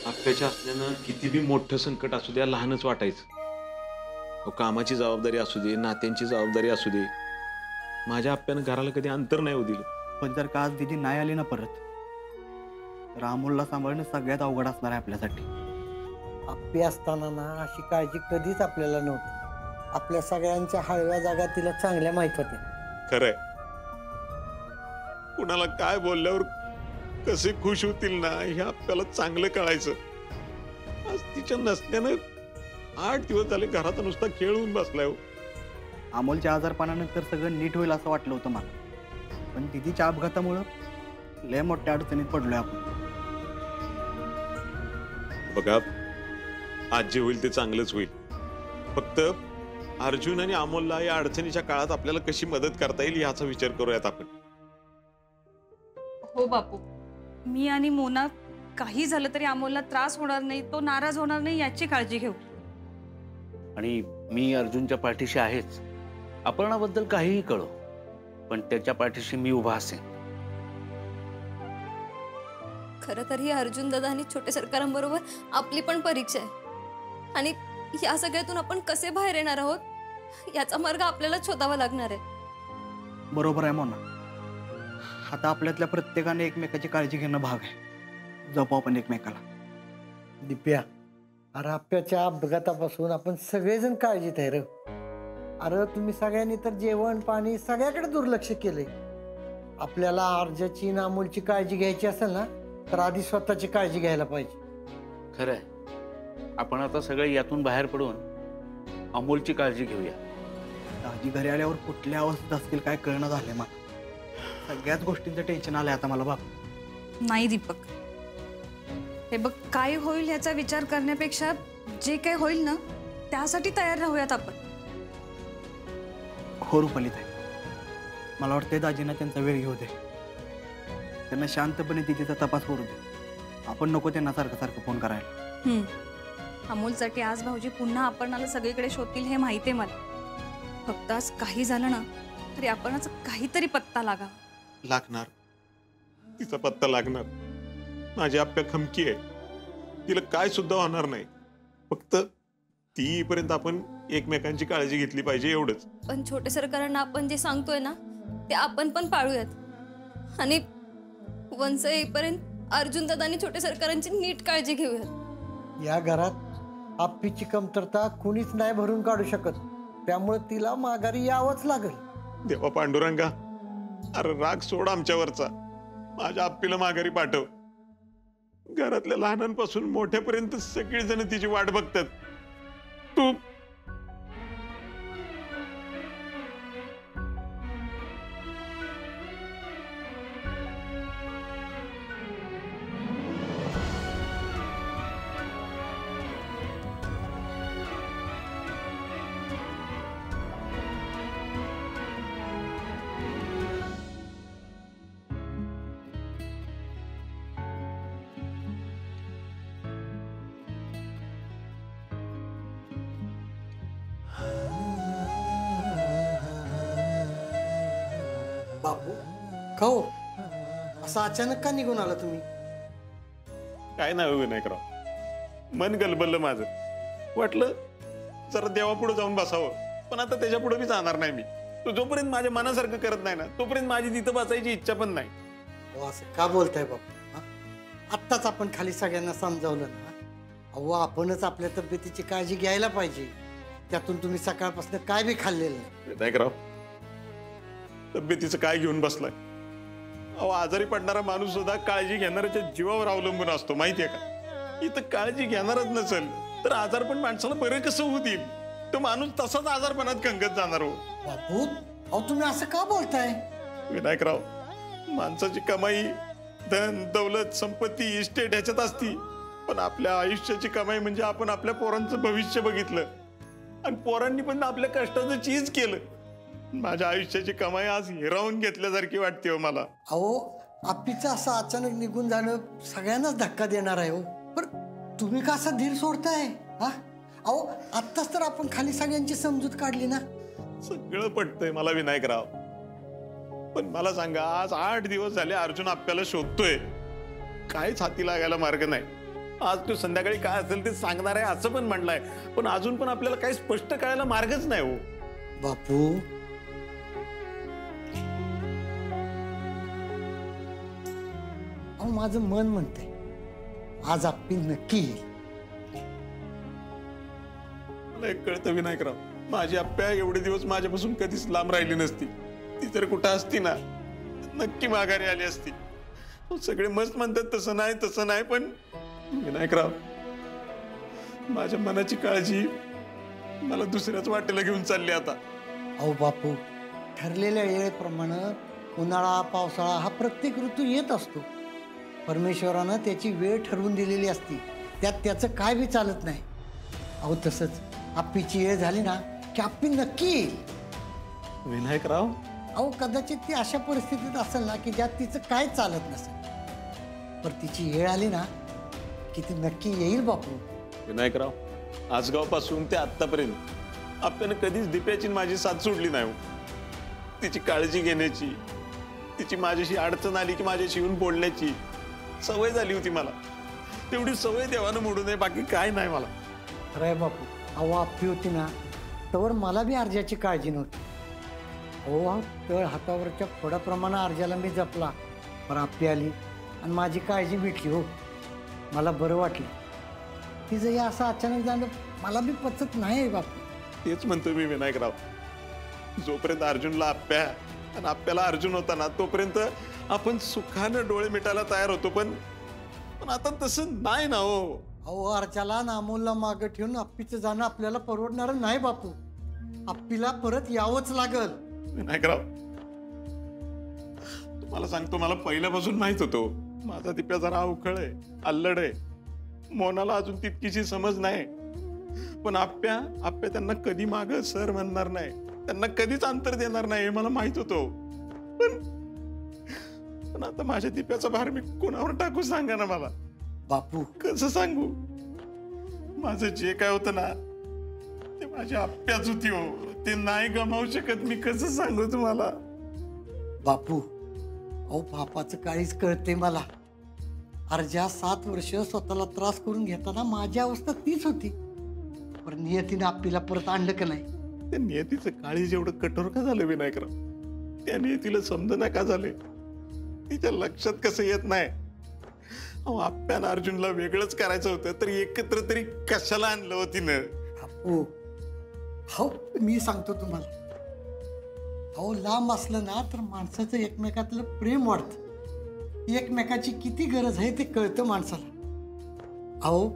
आत्याच्या असल्यानं किती बी मोठं संकट असू द्या लहानच वाटायचं. अहो, कामाची जबाबदारी असू दे, नात्यांची जबाबदारी असू दे, माझ्या आप्यानं घराला कधी अंतर नाही होऊ दिलं. पण जर का आज दिदी नाही आली ना परत, तर अमोलला सांभाळणं सगळ्यात अवघड असणार आहे आपल्यासाठी. आप्पी असताना ना अशी काळजी कधीच आपल्याला नव्हती. आपल्या सगळ्यांच्या हळव्या जागा तिला चांगल्या माहित होत्या. खरंय, कुणाला काय बोलल्यावर कसे खुश होतील ना हे आपल्याला चांगलं कळायचं. आज तिच्या नसल्यानं 8 दिवस झाले घरात नुसता खेळून बसलाय. अमोलच्या आजारपणानंतर सगळं नीट होईल असं वाटलं होतं मला, पण दिदीच्या अपघातामुळं लय मोठ्या अडचणीत पडलोय आपण. बघा, आज जे होईल ते चांगलंच होईल. फक्त अर्जुन आणि अमोलला या अडचणीच्या काळात आपल्याला कशी मदत करता येईल याचा विचार करूयात आपण. हो बापू, मी आणि मोना काही झालं तरी अमोलला त्रास होणार नाही, तो नाराज होणार नाही याची काळजी घेऊ. आणि मी अर्जुनच्या पाठीशी आहेच. अपर्णाबद्दल काहीही कळो, पण त्याच्या पाठीशी मी उभा असेन. खरं तर ही अर्जुन दादा आणि छोटे सरकारांबरोबर आपली पण परीक्षा आहे, आणि या सगळ्यातून आपण कसे बाहेर येणार आहोत याचा मार्ग आपल्याला शोधावा लागणार आहे. बरोबर आहे मोना. आता आपल्यातल्या प्रत्येकाने एकमेकाची काळजी घेणं भाग आहे. जपू आपण एकमेकाला. दिप्या, अरे आप्याच्या अपघातापासून आपण सगळेजण काळजीत आहे रे. अरे तुम्ही सगळ्यांनी तर जेवण पाणी सगळ्याकडे दुर्लक्ष केलंय. आपल्याला अर्जाची ना अमोलची काळजी घ्यायची असेल ना, तर आधी स्वतःची काळजी घ्यायला पाहिजे. खरंय, आपण आता सगळे यातून बाहेर पडून अमोलची काळजी घेऊया. दाजी घरी आल्यावर कुठल्या अवस्थेत असतील काय कळणं झालंय मला. सगळ्याच गोष्टींचं टेन्शन आलंय आता मला बाप. नाही दीपक, हे बघ, काय होईल याचा विचार करण्यापेक्षा जे काही होईल ना त्यासाठी तयार राहूयात आपण. हो रुपाली ताई, मला वाटतंय दाजींना त्यांचा वेळ घेऊ दे. त्यांना शांतपणे तिथेचा तपास करू दे. आपण नको त्यांना सारखं सारखं फोन करायला. अमोलसाठी आज भाऊजी पुन्हा आपणाला सगळीकडे शोधतील हे माहिती आहे मला. फक्त आज काही झालं ना तरी आपणाचा काहीतरी पत्ता लागा. लागणार, तिचा पत्ता लागणार. माझी आप्या खमकी आहे, तिला काय सुद्धा होणार नाही. फक्त ती येईपर्यंत आपण एकमेकांची काळजी घेतली पाहिजे, एवढंच. पण छोटे सरकारांना आपण जे सांगतोय ना ते आपण पण पाळूयात, आणि वंश येईपर्यंत अर्जुन दादा आणि छोटे सरकारांची नीट काळजी घेऊयात. या घरात आप्पीची कमतरता कुणीच नाही भरून काढू शकत. त्यामुळे तिला माघारी यावंच लागेल. देवा पांडुरंगा, अरे राग सोड आमच्यावरचा. माझ्या आप्पीला माघारी पाठव. घरातल्या लहानांपासून मोठ्यापर्यंत सगळीजण तिची वाट बघतात. तू बापू, का हो असं अचानक का निघून आला तुम्ही? काय नाही विनायकराव, मन गलबललं माझं. वाटलं जरा देवापुढे जाऊन बसावं, पण आता त्याच्या पुढे मी जाणार नाही. मी तो जोपर्यंत माझ्या मनासारखं करत नाही ना तोपर्यंत माझी तिथं बसायची इच्छा पण नाही. अहो असं का बोलताय बापू? आत्ताच आपण खाली सगळ्यांना समजावलं ना. अहो आपणच आपल्या तब्येतीची काळजी घ्यायला पाहिजे. त्यातून तुम्ही सकाळपासून काय बी खाल्लेलं नाही. विनायकराव, तब्येतीचं काय घेऊन बसलाय? अहो आजारी पडणारा माणूस सुद्धा काळजी घेणाऱ्याच्या जीवावर अवलंबून असतो, माहितीये का? इथं काळजी घेणारच नसेल तर आजारपण माणसाला बरं कसं होऊ देईल? तो माणूस तसाच आजारपणात खंगत जाणार. हो बापू, अहो तुम्ही असं का बोलताय? विनायकराव, माणसाची कमाई धन दौलत संपत्ती इस्टेट ह्याच्यात असती, पण आपल्या आयुष्याची कमाई म्हणजे आपण आपल्या पोरांचं भविष्य बघितलं आणि पोरांनी पण आपल्या कष्टाचं चीज केलं. माझ्या आयुष्याची कमाई आज हिरावून घेतल्यासारखी वाटते हो मला. अहो आप्पीचं असं अचानक निघून जाणं सगळ्यांनाच धक्का देणार आहे. हो पण तुम्ही का असा धीर सोडताय? हा अहो आत्ताच तर आपण खाली सगळ्यांची समजूत काढली ना. सगळं पटतंय मला विनायकराव, पण मला सांगा, आज 8 दिवस झाले अर्जुन आपल्याला शोधतोय, काहीच हाती लागायला मार्ग नाही. आज तो संध्याकाळी काय असेल ते सांगणार आहे असं पण म्हटलंय, पण अजून पण आपल्याला काही स्पष्ट कळायला मार्गच नाही हो. बापू, अहो माझं मन म्हणतंय आज आप्पी नक्की येईल. मला एक कळतं विनायकराव, माझी आप्या एवढे दिवस माझ्यापासून कधीच लांब राहिली नसती. ती जर कुठं असती ना नक्की माघारी आली असती. सगळे मस्त म्हणतात तसं नाही, पण विनायकराव माझ्या मनाची काळजी मला दुसऱ्याच वाटेला घेऊन चालली आता. अहो बापू, ठरलेल्या वेळेप्रमाणे उन्हाळा पावसाळा हा प्रत्येक ऋतू येत असतो. परमेश्वरानं त्याची वेळ ठरवून दिलेली असती, त्यात त्याचं काय बी चालत नाही. अहो तसंच आप्पीची वेळ झाली ना की आप्पी नक्की येईल. विनायकराव, अहो कदाचित ती अशा परिस्थितीत असेल ना की ज्यात तिचं काय चालत नसेल, पण तिची वेळ आली ना की ती नक्की येईल बापू. विनायकराव, आजगावपासून ते आत्तापर्यंत आपल्यानं कधीच दिप्याची माझी साथ सोडली नाही हो. तिची काळजी घेण्याची, तिची माझ्याशी अडचण आली की माझ्याशी येऊन बोलण्याची सवय झाली होती मला. तेवढी सवय देवानं मोडू नये, बाकी काय नाही मला. खरंय बापू. अहो आप्पी होती ना तर मला बी अर्जाची काळजी नव्हती. अहो तळ हातावरच्या फोडाप्रमाणे अर्जाला मी जपला, पण आप्पी आली आणि माझी काळजी भेटली हो. मला बरं वाटलं. तिचं हे असं अचानक झालं मला बी पचत नाही बापू. तेच म्हणतो मी विनायकराव, जोपर्यंत अर्जुनला आप्या आणि आप्याला अर्जुन होता ना तोपर्यंत आपण सुखानं डोळे मिटायला तयार होतो, पण आता तसं नाही ना हो. अहो अर्जाला नामोलला मागं ठेवून आप्पीचं जाणं आपल्याला परवडणारं नाही बापू. आप्पीला परत यावंच लागल. विनायकराव, तुम्हाला सांगतो, मला पहिल्यापासून माहित होतो माझा दिप्या जरा अवखळ आहे, अल्लड आहे. मोनाला अजून तितकीशी समज नाही, पण आप्या त्यांना कधी मागं सर म्हणणार नाही, त्यांना कधीच अंतर देणार नाही हे मला माहित होतो. पण आता माझ्या दिप्याचा भार मी कोणावर टाकू सांगा ना मला. बापू कसं सांगू? माझं जे काय होतं ना ते माझी आप्याच होती हो. ते नाही गमावू शकत मी. कसं सांगू तुम्हाला? बापू, अहो बापाचं काळीच कळते मला. अर्जा 7 वर्ष स्वतःला त्रास करून घेताना माझी अवस्था तीच होती, पण नियतीने आप्पीला परत आणलं का नाही. त्या नियतीचं काळीज एवढं कठोर का झालं विनायकराव? त्या नियतीला समजणं का झाले? तिच्या लक्षात कसं येत नाही? अहो आप्यानं अर्जुनला वेगळंच करायचं होतं, तर एकत्र तरी कशाला आणलं हो तिनं? बापू, हो मी सांगतो तुम्हाला, अहो लांब असलं ना तर माणसाचं एकमेकातलं प्रेम वाढतं. एकमेकाची किती गरज आहे ते कळतं माणसाला. अहो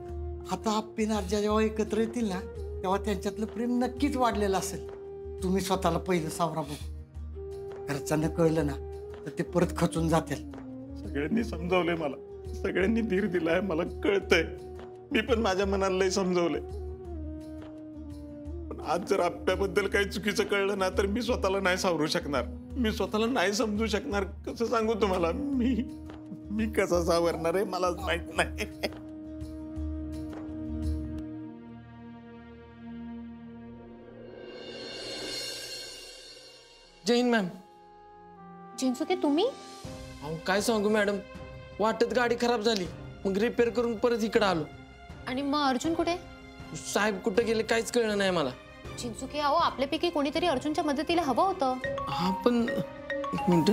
आता आप्पीन अर्जा जेव्हा एकत्र येतील ना तेव्हा त्यांच्यातलं प्रेम नक्कीच वाढलेलं असेल. तुम्ही स्वतःला पहिलं सावरा बघू. घरच्यांना कळलं ना तर ते परत खचून जातील. सगळ्यांनी समजावलंय मला, सगळ्यांनी धीर दिलाय, मला कळतंय. मी पण माझ्या मनाला लय समजावलंय. पण आज जर आप्याबद्दल काही चुकीचं कळलं ना तर मी स्वतःला नाही सावरू शकणार, मी स्वतःला नाही समजू शकणार. कसं सांगू तुम्हाला? मी कसा सावरणार आहे मलाच माहित नाही. जय हिंद मॅम. चिंचुके तुम्ही? अहो काय सांगू मॅडम, वाटत गाडी खराब झाली, मग रिपेअर करून परत इकडे आलो. आणि मग अर्जुन कुठे? साहेब कुठे गेले काहीच कळलं नाही मला. चिंचुके अहो आपल्यापैकी कोणीतरी अर्जुनच्या मदतीला हवं होतं. हा पण एक मिनिट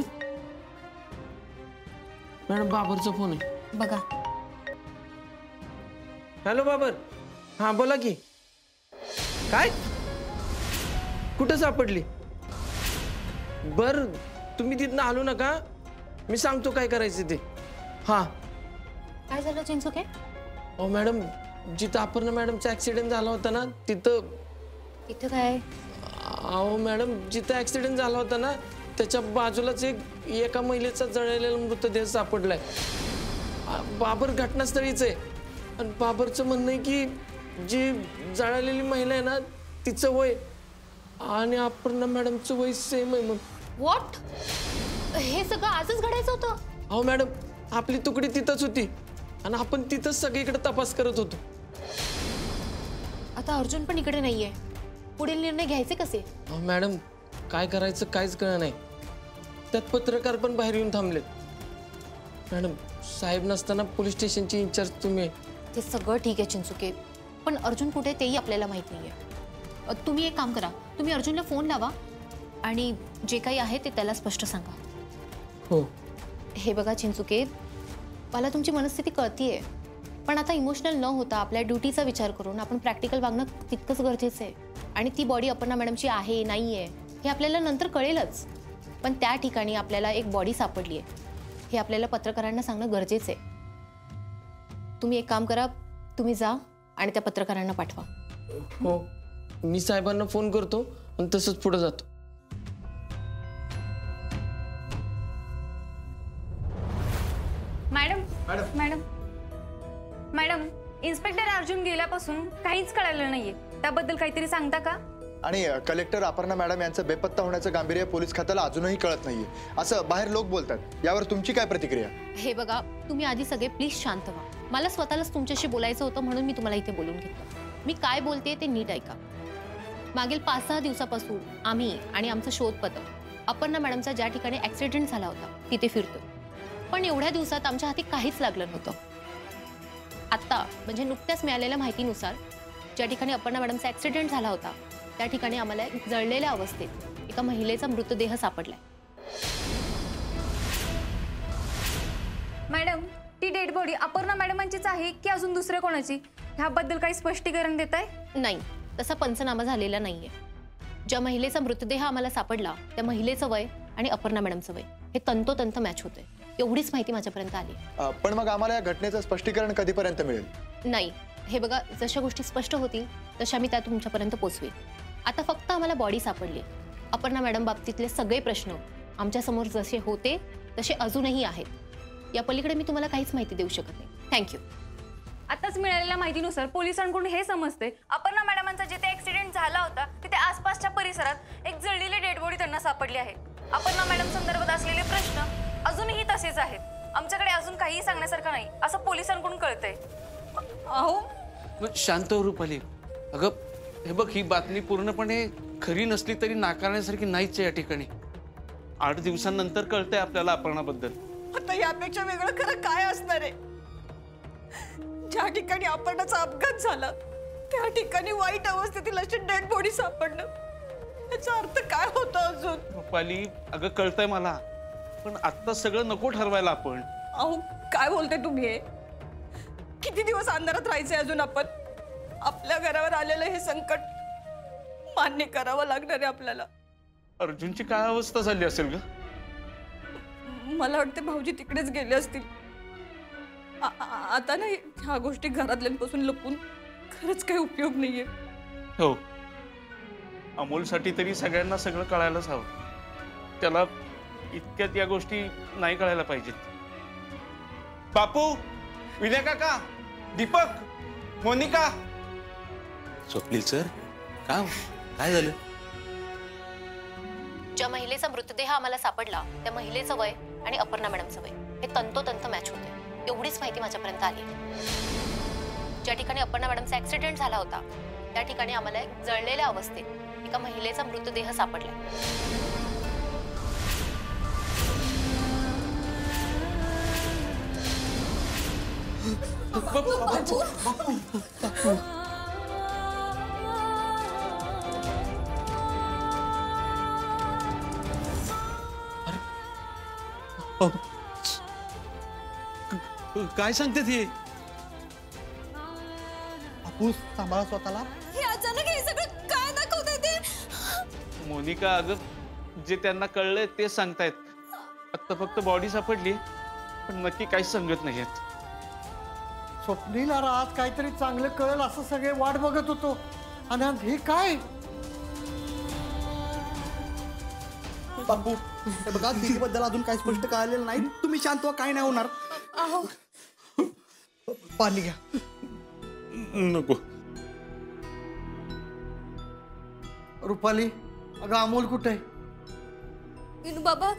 मॅडम, बाबरचा फोन आहे बघा. हॅलो बाबर. हा बोला की. काय कुठं सापडली? बर तुम्ही तिथनं आलो नका, मी सांगतो काय करायचं ते. हा काय झालं चिंचुके? अहो मॅडम, जिथं अपर्णा मॅडमचा ऍक्सिडेंट झाला होता ना तिथं. इथं काय? अहो मॅडम, जिथं ऍक्सिडेंट झाला होता ना त्याच्या बाजूलाच एका महिलेचा जळलेला मृतदेह सापडलाय. बाबर घटनास्थळीच आहे आणि बाबरचं म्हणणं आहे की जी जळलेली महिला आहे ना तिचं वय आणि अपर्णा मॅडमचं वय सेम आहे. मग व्हॉट? हे सगळं आजच घडायचं होतं? अहो मॅडम, आपली तुकडी तिथंच होती आणि आपण तिथंच सगळीकडे तपास करत होतो. आता अर्जुन पण इकडे नाहीये, पुढील निर्णय घ्यायचे कसे? अहो मॅडम, काय करायचं काहीच कळलं नाही. त्यात पत्रकार पण बाहेर येऊन थांबलेत. मॅडम, साहेब नसताना पोलीस स्टेशनची इन्चार्ज तुम्ही, ते सगळं ठीक आहे चिंचुके, पण अर्जुन कुठे तेही आपल्याला माहित नाहीये. तुम्ही एक काम करा, तुम्ही अर्जुनला फोन लावा आणि जे काही आहे ते त्याला स्पष्ट सांगा. हो. हे बघा चिंचुके, मला तुमची मनस्थिती कळतीये, पण आता इमोशनल न होता आपल्या ड्युटीचा विचार करून आपण प्रॅक्टिकल वागणं तितकंच गरजेचं आहे. आणि ती बॉडी अपर्णा मॅडमची आहे नाही आहे हे आपल्याला नंतर कळेलच, पण त्या ठिकाणी आपल्याला एक बॉडी सापडली आहे हे आपल्याला पत्रकारांना सांगणं गरजेचं आहे. तुम्ही एक काम करा, तुम्ही जा आणि त्या पत्रकारांना पाठवा. हो, मी साहेबांना फोन करतो आणि तसंच पुढे जातो. Madam madam madam madam inspector Arjun गेल्यापासून काहीच कळालं नाहीये, त्याबद्दल काहीतरी सांगता का? आणि कलेक्टर अपर्णा मॅडम यांचं बेपत्ता होण्याचं गांभीर्य पोलीस खात्याला अजूनही कळत नाहीये असं बाहेर लोक बोलतात. यावर तुमची काय प्रतिक्रिया? हे बघा, तुम्ही आधी सगळे प्लीज शांत व्हा. मला स्वतःलाच तुमच्याशी बोलायचं होतं म्हणून मी तुम्हाला इथे बोलून घेतलं. मी काय बोलते ते नीट ऐका. मागील 5-6 दिवसापासून आम्ही आणि आमचं शोध पथक अपर्णा मॅडमचा ज्या ठिकाणी ऍक्सिडेंट झाला होता तिथे फिरतो, पण एवढ्या दिवसात आमच्या हाती काहीच लागलं नव्हतं. आता म्हणजे नुकत्याच मिळालेल्या माहितीनुसार ज्या ठिकाणी अपर्णा मॅडमचा ऍक्सिडेंट झाला होता त्या ठिकाणी आम्हाला जळलेल्या अवस्थेत एका महिलेचा मृतदेह सापडलाय. मॅडम ती डेड बॉडी अपर्णा मॅडमांचीच आहे की अजून दुसऱ्या कोणाची, ह्याबद्दल काही स्पष्टीकरण देताय? नाही, तसा पंचनामा झालेला नाहीये. ज्या महिलेचा मृतदेह आम्हाला सापडला त्या महिलेचं वय आणि अपर्णा मॅडमचं वय हे तंतोतंत मॅच होते. एवढीच माहिती माझ्यापर्यंत आली. पण मग आम्हाला या घटनेचं स्पष्टीकरण कधीपर्यंत मिळेल? नाही, हे बघा, जशा गोष्टी स्पष्ट होतील तशा मी त्या तुमच्यापर्यंत पोहोचवेल. आता फक्त आम्हाला बॉडी सापडली. अपर्णा मॅडम बाबतीतले सगळे प्रश्न आमच्या समोर जसे होते तसे अजूनही आहेत. या पलीकडे मी तुम्हाला काहीच माहिती देऊ शकत नाही. थँक्यू. आताच मिळालेल्या माहितीनुसार पोलिसांकडून हे समजते अपर्णा मॅडमांचा जिथे ऍक्सिडेंट झाला होता तिथे आसपासच्या परिसरात एक जळलेली डेड बॉडी त्यांना सापडली आहे. अपर्णा मॅडम संदर्भात असलेले प्रश्न अजूनही तसेच आहेत. आमच्याकडे अजून काहीही सांगण्यासारखं नाही असं पोलिसांकडून कळतंय. अहो शांत हो रुपाली. अगं हे बघ, ही बातमी पूर्णपणे खरी नसली तरी नाकारण्यासारखी नाहीच आहे. या ठिकाणी 8 दिवसांनंतर कळतंय आपल्याला अपर्णाबद्दल. आता यापेक्षा वेगळं खरं काय असणार आहे? ज्या ठिकाणी अपर्णाचा अपघात झाला त्या ठिकाणी वाईट अवस्थेतील अशी डेड बॉडी सापडणं, याचा अर्थ काय होतो अजून? रुपाली अगं कळतंय मला, पण आत्ता सगळं नको ठरवायला आपण. अहो काय बोलते तुम्ही? हे किती दिवस अंधारात राहायचंय अजून आपण? आपल्या घरावर आलेलं हे संकट मान्य करावं लागणार आहे आपल्याला. अर्जुनची काय अवस्था झाली असेल ग? मला वाटते भाऊजी तिकडेच गेले असतील. आता नाही, ह्या गोष्टी घरातल्यांपासून लपून खरंच काही उपयोग नाहीये. हो, अमोलसाठी तरी सगळ्यांना सगळं कळायलाच हवं. त्याला इतक्यात या गोष्टी नाही कळायला पाहिजेत. बापू, विनय काका, दीपक, मोनिका. स्वप्नील सर, काय झालं? ज्या महिलेचा मृतदेह आम्हाला सापडला त्या महिलेचं वय आणि अपर्णा मॅडमचं वय हे तंतोतंत मॅच होते. एवढीच माहिती माझ्यापर्यंत आली. ज्या ठिकाणी अपर्णा मॅडमचा ऍक्सिडेंट झाला होता त्या ठिकाणी आम्हाला जळलेल्या अवस्थेत एका महिलेचा मृतदेह सापडला. काय सांगते ती? बापू सांभाळा स्वतःला. हे अचानक हे सगळं काय दाखवतंय ते? मोनिका अगं, जे त्यांना कळलंय ते सांगतायत. आता फक्त बॉडी सापडली, पण नक्की काहीच सांगत नाहीयेत. स्वप्नील, अरे आज काहीतरी चांगलं कळेल असं सगळे वाट बघत होतो, आणि आज हे काय? बापू हे बघा, तिच्याबद्दल अजून काही स्पष्ट कळालेलं नाही. तुम्ही शांत व्हा, काय नाही होणार. पाणी घ्या. नको. रुपाली, अगं अमोल कुठे आहे? विनू बाबा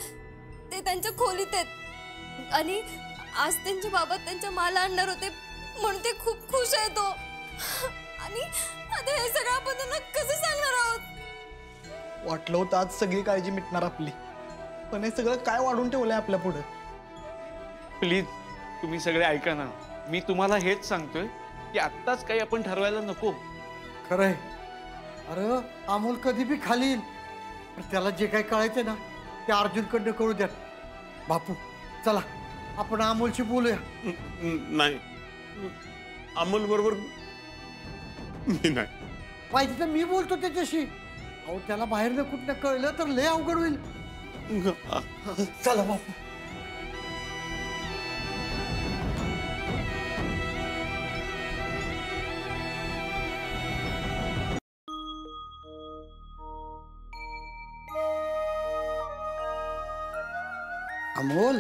ते त्यांच्या खोलीत आहेत आणि आज त्यांचे बाबा त्यांच्या माला आणणार होते म्हणून ते खूप खुश आहेत तो. आणि आता हे सगळं आपण त्यांना कसं सांगणार आहोत? वाटलं होतं आज सगळी काळजी मिटणार आपली, पण हे सगळं काय वाढून ठेवलंय आपल्या पुढे. प्लीज तुम्ही सगळे ऐका ना. मी तुम्हाला हेच सांगतोय की आत्ताच काही आपण ठरवायला नको. खरंय. अरे अमोल कधी बी खाली येईल, पण त्याला जे काही कळायचं ना ते अर्जुनकडनं कळू द्या. बापू चला आपण अमोलशी बोलूया. नाही, अमोल बरोबर मी नाही. पाहिजे तर मी बोलतो त्याच्याशी. अहो त्याला बाहेरनं कुठनं कळलं तर लय अवघड होईल. चला बापू. अमोल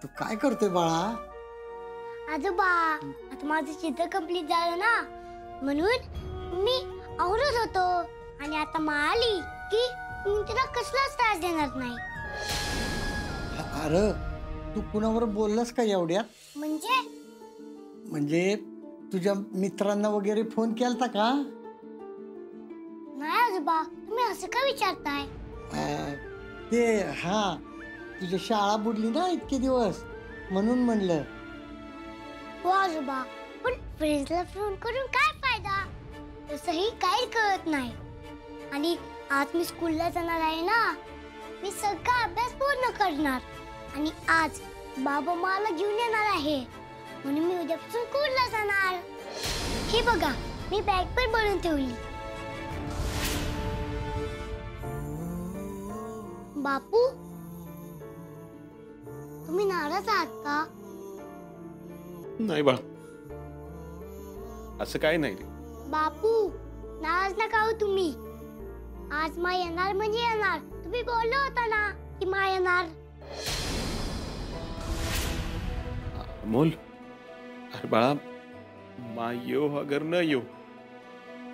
तू काय करतोय बाळा? आजोबा आता माझं चित्र कंप्लीट झालं ना, म्हणून मी आवरत होतो आणि आता मा आली की मी तिला कसलाच त्रास देणार नाही. अरे तू कुणावर बोललास का एवढ्यात? म्हणजे तुझ्या मित्रांना वगैरे फोन केलता का? नाही आजोबा, तुम्ही असं का विचारताय? ते हा तुझी शाळा बुडली ना इतके दिवस म्हणून म्हणलं. हो आजोबा, पण फ्रेंड्सला फोन करून काय फायदा? तसंही काही कळत नाही. आणि आज मी स्कूलला जाणार आहे ना, मी सगळा अभ्यास पूर्ण करणार. आणि आज बाबा मला घेऊन येणार आहे, म्हणून मी उद्यापासून स्कूलला जाणार. हे बघा, मी बॅग पण बनवून ठेवली. बापू तुम्ही नाराज आहात का? नाही बाळा, असं काय नाही रे. बापू नाराज नका हो तुम्ही. आज मा येणार म्हणजे येणार. तुम्ही बोललो होता ना की मा येणार. अमोल, अरे बाळा, मा येऊ अगर न येऊ,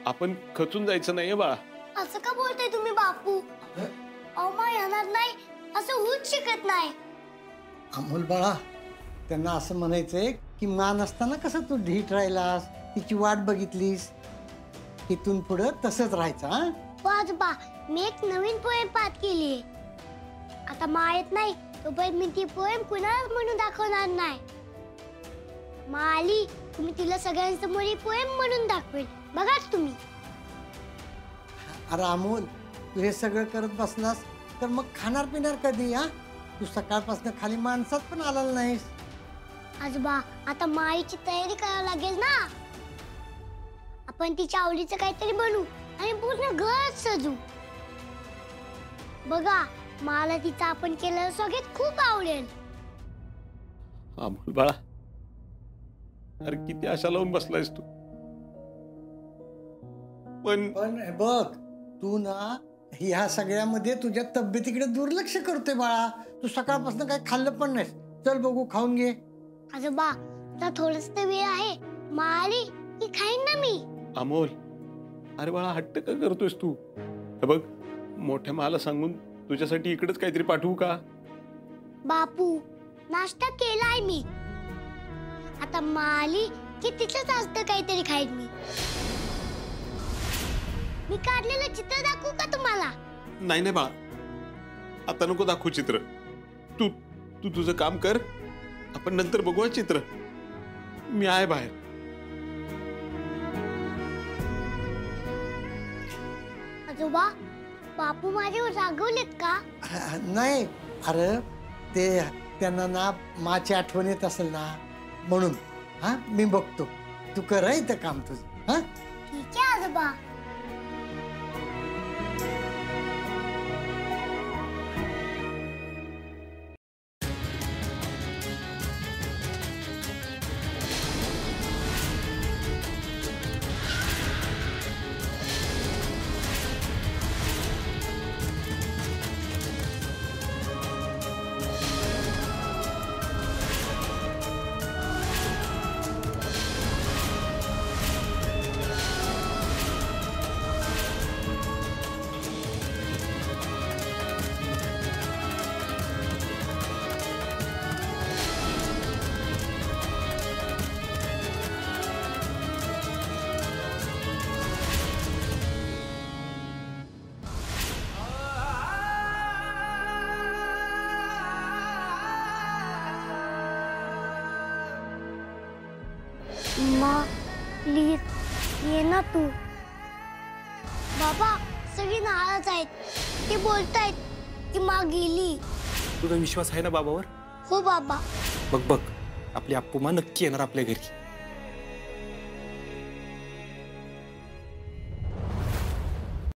आपण खचून जायचं नाहीये बाळा. असं का बोलताय तुम्ही बापू? अहो मा येणार नाही असं होऊच शकत नाही. अमोल बाळा, त्यांना असं म्हणायचंय की मान असताना कसं तू ढीठ राहिलास, तिची वाट बघितलीस, इथून पुढं तसंच राहायचं. हा आजोबा, मी एक नवीन पोएम पाठ केली. आता मा येत नाही तोपर्यंत मी ती पोएम कुणालाच म्हणून दाखवणार नाही. मा आली तुम्ही तिला सगळ्यांसमोर ही पोएम म्हणून दाखवेल. बघाच तुम्ही. अरे अमोल, तू हे सगळं करत बसलास तर मग खाणार पिणार कधी? हा तू सकाळपासून खाली माणसात पण आलेला नाहीस. आजोबा, आता माईची तयारी करावी लागेल ना. आपण तिच्या आवडीचं काहीतरी बनवू आणि पूर्ण घर सजू. बघा, मला तिचं आपण केलेलं सगळ्यात खूप आवडेल. अमोल बाळा, अरे किती आशा लावून बसलायस तू. पण हे बघ, तू ना ह्या सगळ्यामध्ये तुझ्या तब्येतीकडे दुर्लक्ष करतोय बाळा. तू सकाळपासून काही खाल्लं पण नाहीस. चल बघू, खाऊन घे. आजोबा, आता थोडंच तर वेळ आहे. मा आली की खाईन ना मी. अमोल, अरे बाळा, हट्ट का करतोयस तू? हे बघ, मोठ्या माला सांगून तुझ्यासाठी इकडेच काहीतरी पाठवू का? बापू, नाश्ता केलाय मी. आता मा आली की तिथंच असतं काहीतरी खाईन मी. मी काढलेलं चित्र दाखवू का तुम्हाला? नाही नाही बाळा, आता नको दाखवू चित्र. तू तू तुझं काम कर, आपण नंतर बघू चित्र. मी आहे बाहेर. आजोबा, बापू माझ्यावर रागवलेत का? नाही, अरे ते त्यांना ना माची आठवण येत असेल ना म्हणून. हा मी बघतो, तू कर इथं काम तुझं. हा ठीक आहे आजोबा. माँ प्लीज ये ना तू. बाबा सगळी नाराज आहेत. ते बोलतायत की माँ गेली. तुझा विश्वास आहे ना बाबावर? हो बाबा. बघ आपली अप्पू माँ नक्की येणार आपल्या घरी.